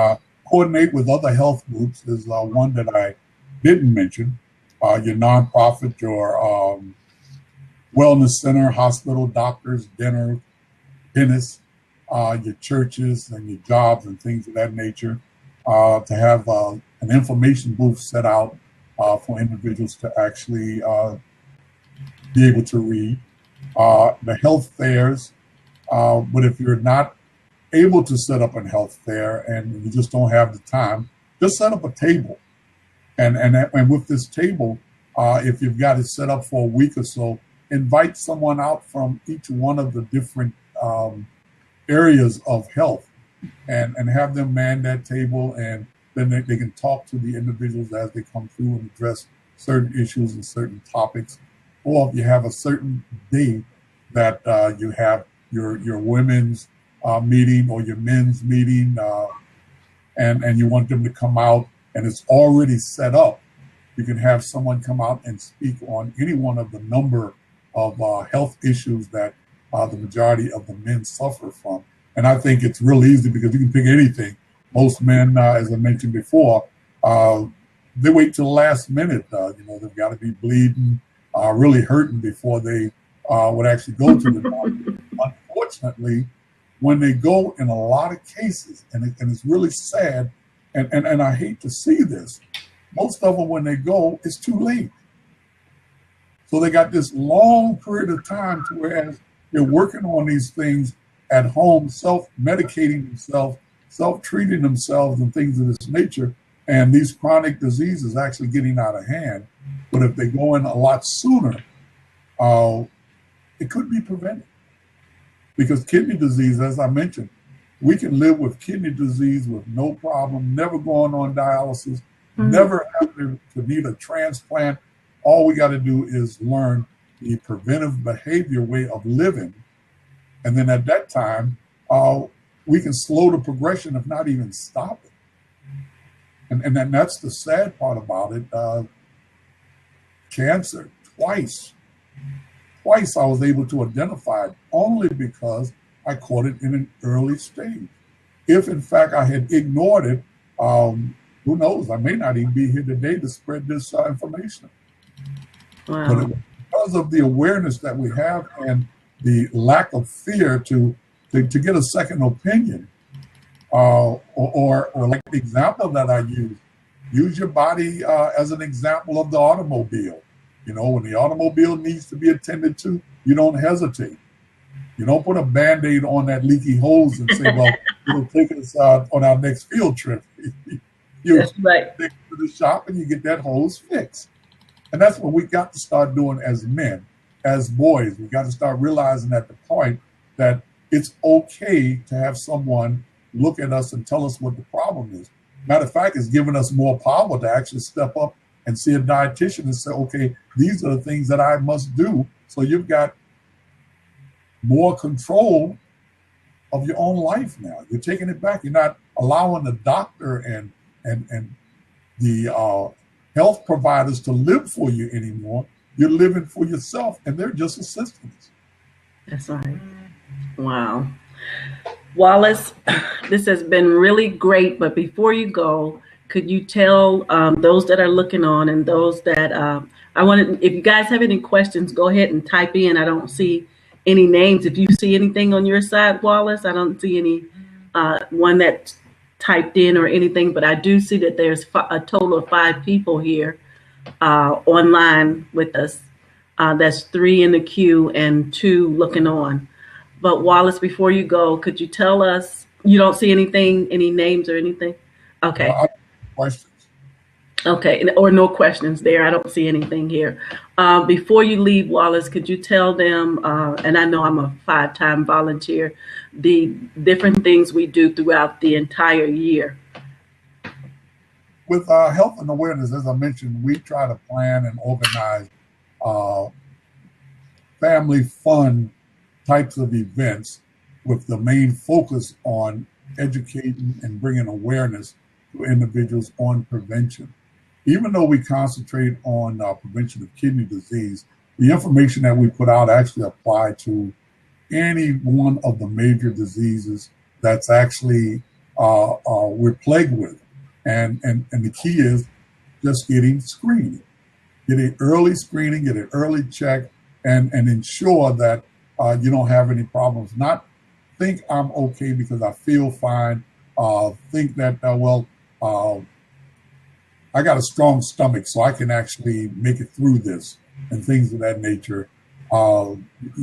coordinate with other health groups. There's one that I didn't mention, your nonprofit, your wellness center, hospital, doctors, dentists, your churches and your jobs and things of that nature, to have an information booth set out for individuals to actually be able to read. The health fairs, but if you're not able to set up a health fair and you just don't have the time, just set up a table. And with this table, if you've got it set up for a week or so, invite someone out from each one of the different areas of health and have them man that table, and then they can talk to the individuals as they come through and address certain issues and certain topics. Or if you have a certain day that you have your women's meeting or your men's meeting, and you want them to come out and it's already set up, you can have someone come out and speak on any one of the number of health issues that the majority of the men suffer from. And I think it's real easy because you can pick anything. Most men, as I mentioned before, they wait till the last minute. They've got to be bleeding, really hurting before they would actually go to the doctor. Unfortunately, when they go, in a lot of cases, and it's really sad, and I hate to see this, most of them, when they go, it's too late. So they got this long period of time to whereas they're working on these things at home, self-medicating themselves, self-treating themselves and things of this nature, and these chronic diseases actually getting out of hand. But if they go in a lot sooner, it could be prevented. Because kidney disease, as I mentioned, we can live with kidney disease with no problem, never going on dialysis, never having to need a transplant. All we got to do is learn the preventive behavior way of living. And then at that time, we can slow the progression, if not even stop it. And then that's the sad part about it. Cancer, twice I was able to identify it only because I caught it in an early stage. If in fact I had ignored it, who knows, I may not even be here today to spread this information. Wow. But it was because of the awareness that we have and the lack of fear to get a second opinion, or like the example that I use your body as an example of the automobile. When the automobile needs to be attended to, you don't hesitate. You don't put a Band-Aid on that leaky hose and say, well, it'll take us on our next field trip. That's right. Take it to the shop and you get that hose fixed. And that's what we got to start doing as men, as boys. We got to start realizing at the point that it's okay to have someone look at us and tell us what the problem is. Matter of fact, it's giving us more power to actually step up and see a dietitian and say, okay, these are the things that I must do. So you've got more control of your own life now. You're taking it back. You're not allowing the doctor and the health providers to live for you anymore. You're living for yourself, and they're just assistants. That's right. Wow. Wallace, this has been really great. But before you go, could you tell those that are looking on and those that I wanted, if you guys have any questions, go ahead and type in. I don't see any names. If you see anything on your side, Wallace, I don't see any one that typed in or anything, but I do see that there's a total of 5 people here online with us. That's 3 in the queue and 2 looking on. But Wallace, before you go, could you tell us you don't see anything, any names or anything? Well, Okay. I questions. Okay. Or no questions there. I don't see anything here. Before you leave, Wallace, could you tell them, and I know I'm a 5-time volunteer, the different things we do throughout the entire year? With health and awareness, as I mentioned, we try to plan and organize uh, family fun types of events with the main focus on educating and bringing awareness to individuals on prevention. Even though we concentrate on prevention of kidney disease, the information that we put out actually apply to any one of the major diseases that's actually we're plagued with. And the key is just getting screening, get an early screening, get an early check, and ensure that you don't have any problems. Not think I'm okay because I feel fine. Think that, uh, I got a strong stomach, so I can actually make it through this and things of that nature. Uh,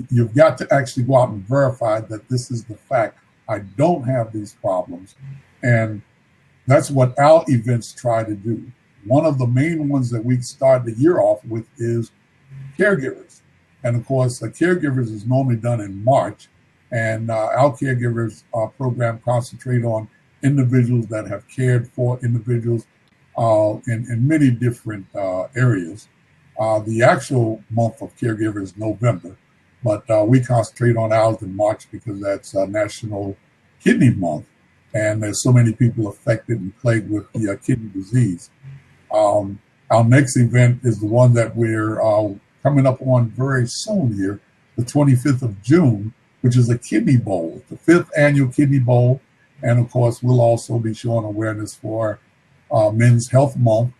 you've got to actually go out and verify that this is the fact. I don't have these problems. And that's what our events try to do. One of the main ones that we start the year off with is caregivers. And of course, caregivers is normally done in March. And our caregivers program concentrate on individuals that have cared for individuals in many different areas. The actual month of caregiver is November, but we concentrate on ours in March because that's National Kidney Month. And there's so many people affected and plagued with the kidney disease. Our next event is the one that we're coming up on very soon here, the 25th of June, which is a kidney bowl, the 5th annual kidney bowl. And of course, we'll also be showing awareness for Men's Health Month.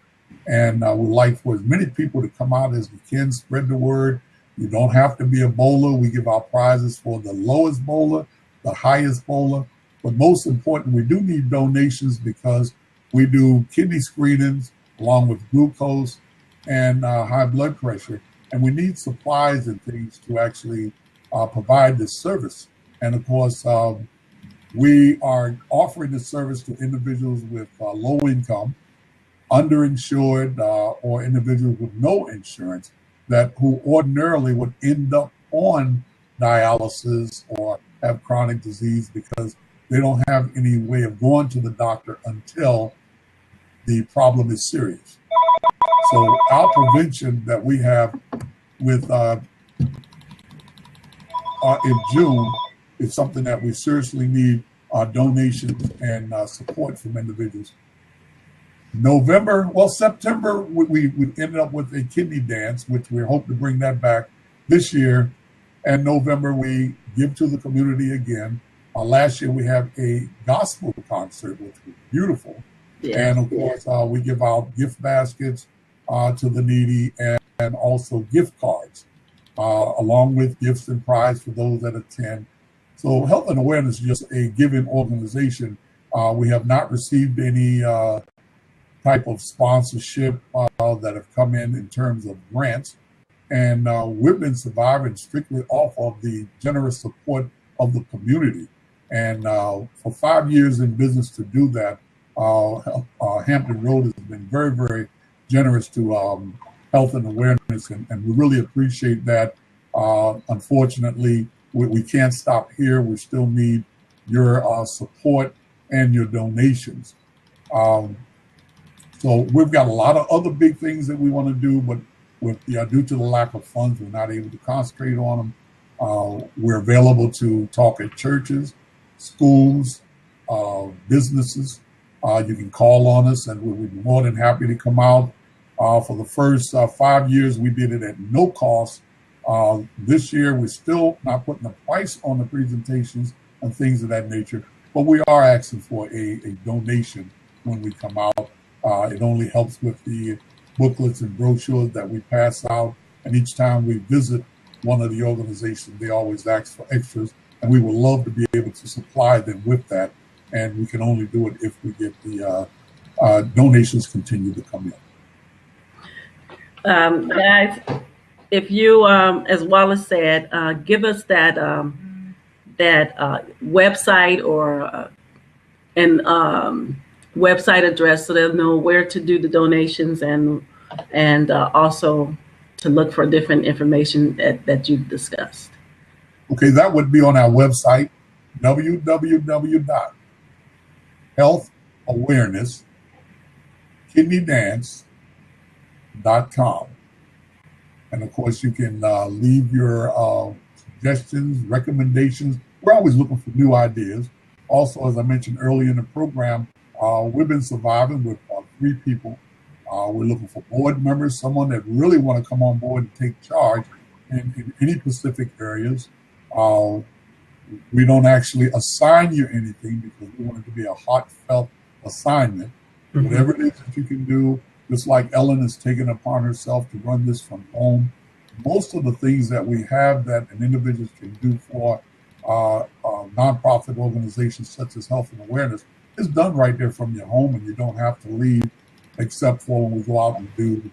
And we'd like for as many people to come out as we can, spread the word. You don't have to be a bowler. We give our prizes for the lowest bowler, the highest bowler. But most important, we do need donations because we do kidney screenings along with glucose and high blood pressure. And we need supplies and things to actually provide this service. And of course, we are offering this service to individuals with low income, underinsured, or individuals with no insurance that who ordinarily would end up on dialysis or have chronic disease because they don't have any way of going to the doctor until the problem is serious. So our prevention that we have with in June is something that we seriously need donations and support from individuals. November, well, September, we ended up with a kidney dance, which we hope to bring that back this year. And November, we give to the community again. Last year, we had a gospel concert, which was beautiful. Yeah. And of course, we give out gift baskets to the needy and also gift cards, along with gifts and prize for those that attend. So Health and Awareness is just a giving organization. We have not received any type of sponsorship that have come in terms of grants. And we've been surviving strictly off of the generous support of the community. And for 5 years in business to do that, Hampton Road has been very, very generous to health and awareness, and we really appreciate that. Unfortunately, we can't stop here. We still need your support and your donations. So we've got a lot of other big things that we want to do, but due to the lack of funds, we're not able to concentrate on them. We're available to talk at churches, schools, businesses. You can call on us, and we'll be more than happy to come out. For the first 5 years, we did it at no cost This year, we're still not putting a price on the presentations and things of that nature, but we are asking for a donation when we come out. It only helps with the booklets and brochures that we pass out. And each time we visit one of the organizations, they always ask for extras. And we would love to be able to supply them with that. And we can only do it if we get the donations continue to come in. Guys, if you, as Wallace said, give us that website or website address so they'll know where to do the donations and also to look for different information that you've discussed. Okay, that would be on our website, www.healthawareness.kidneydance.com. And of course, you can leave your suggestions, recommendations. We're always looking for new ideas. Also, as I mentioned earlier in the program, we've been surviving with 3 people. We're looking for board members, someone that really want to come on board and take charge in any specific areas. We don't actually assign you anything because we want it to be a heartfelt assignment. Mm-hmm. Whatever it is that you can do, just like Ellen has taken upon herself to run this from home. Most of the things that we have that an individual can do for nonprofit organizations such as Health and Awareness is done right there from your home, and you don't have to leave except for when we go out and do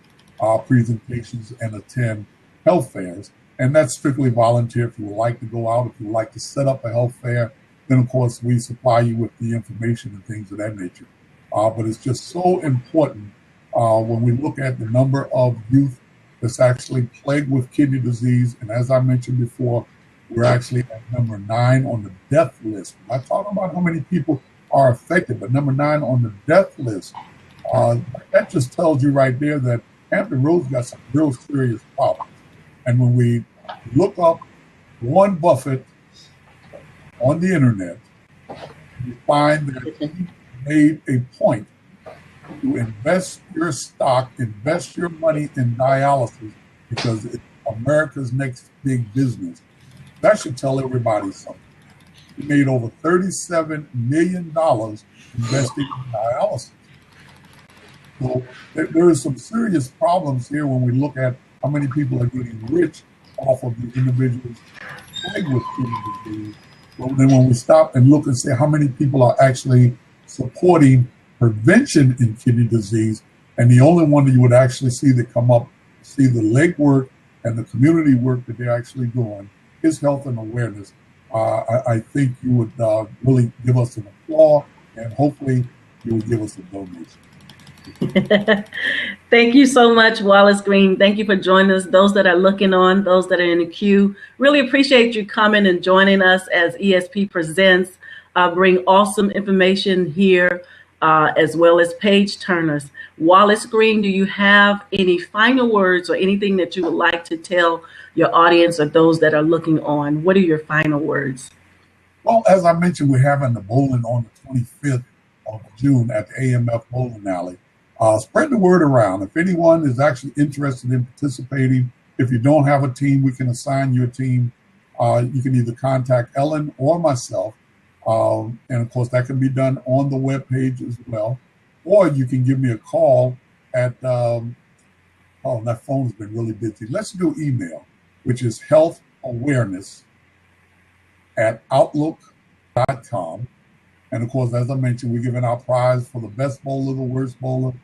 presentations and attend health fairs. And that's strictly volunteer. If you would like to go out, if you would like to set up a health fair, then of course we supply you with the information and things of that nature. But it's just so important when we look at the number of youth that's actually plagued with kidney disease. And as I mentioned before, we're actually at number 9 on the death list. I'm not talking about how many people are affected, but number 9 on the death list. That just tells you right there that Hampton Roads got some real serious problems. And when we look up Warren Buffett on the internet, you find that he made a point to invest your stock, invest your money in dialysis because it's America's next big business. That should tell everybody something. He made over $37 million investing in dialysis. So there is some serious problems here when we look at how many people are getting rich off of the individuals plagued with kidney disease. But then when we stop and look and say how many people are actually supporting prevention in kidney disease, and the only one that you would actually see that come up, see the legwork and the community work that they're actually doing is Health and Awareness. I think you would really give us an applause, and hopefully you would give us a donation. Thank you so much, Wallace Green. Thank you for joining us. Those that are looking on, those that are in the queue, really appreciate you coming and joining us as ESP Presents. Bring awesome information here, as well as page turners. Wallace Green, do you have any final words or anything that you would like to tell your audience or those that are looking on? What are your final words? Well, as I mentioned, we're having the bowling on the 25th of June at the AMF Bowling Alley. Spread the word around. If anyone is actually interested in participating, if you don't have a team, we can assign you a team. You can either contact Ellen or myself. And of course, that can be done on the webpage as well. Or you can give me a call at, that phone's been really busy. Let's do email, which is healthawareness@outlook.com. And of course, as I mentioned, we're giving out prize for the best bowler, the worst bowler,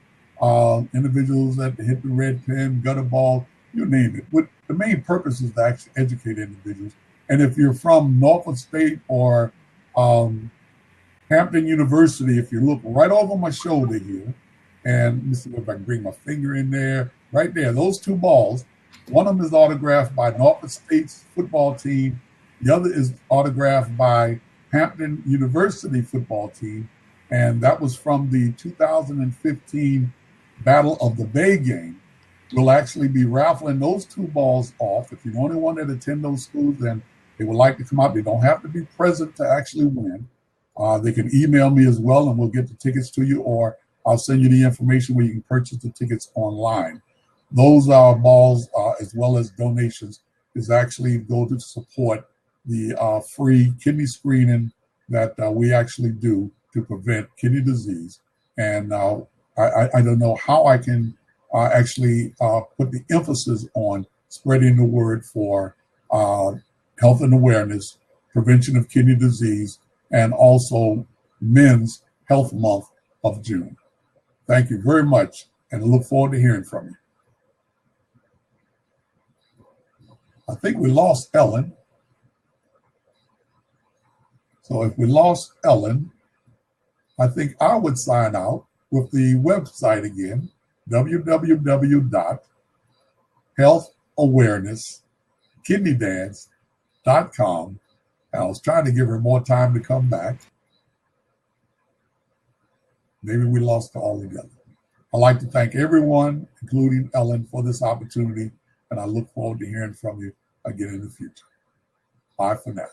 individuals that hit the red pin, gutter ball, you name it. The main purpose is to actually educate individuals. And if you're from Norfolk State or Hampton University, if you look right over my shoulder here, and let me see if I can bring my finger in there, right there, those 2 balls, one of them is autographed by Norfolk State's football team. The other is autographed by Hampton University football team, and that was from the 2015 Battle of the Bay game. We'll actually be raffling those 2 balls off. If you're the only one that attend those schools, then they would like to come out. They don't have to be present to actually win. They can email me as well, and we'll get the tickets to you, or I'll send you the information where you can purchase the tickets online. Those balls, as well as donations, is actually go to support the free kidney screening that we actually do to prevent kidney disease. And I don't know how I can actually put the emphasis on spreading the word for health and awareness, prevention of kidney disease, and also Men's Health Month of June. Thank you very much, and I look forward to hearing from you. I think we lost Ellen. So if we lost Ellen, I think I would sign out with the website again, www.healthawareness.kidneydance.com. I was trying to give her more time to come back. Maybe we lost her altogether. I'd like to thank everyone, including Ellen, for this opportunity, and I look forward to hearing from you again in the future. Bye for now.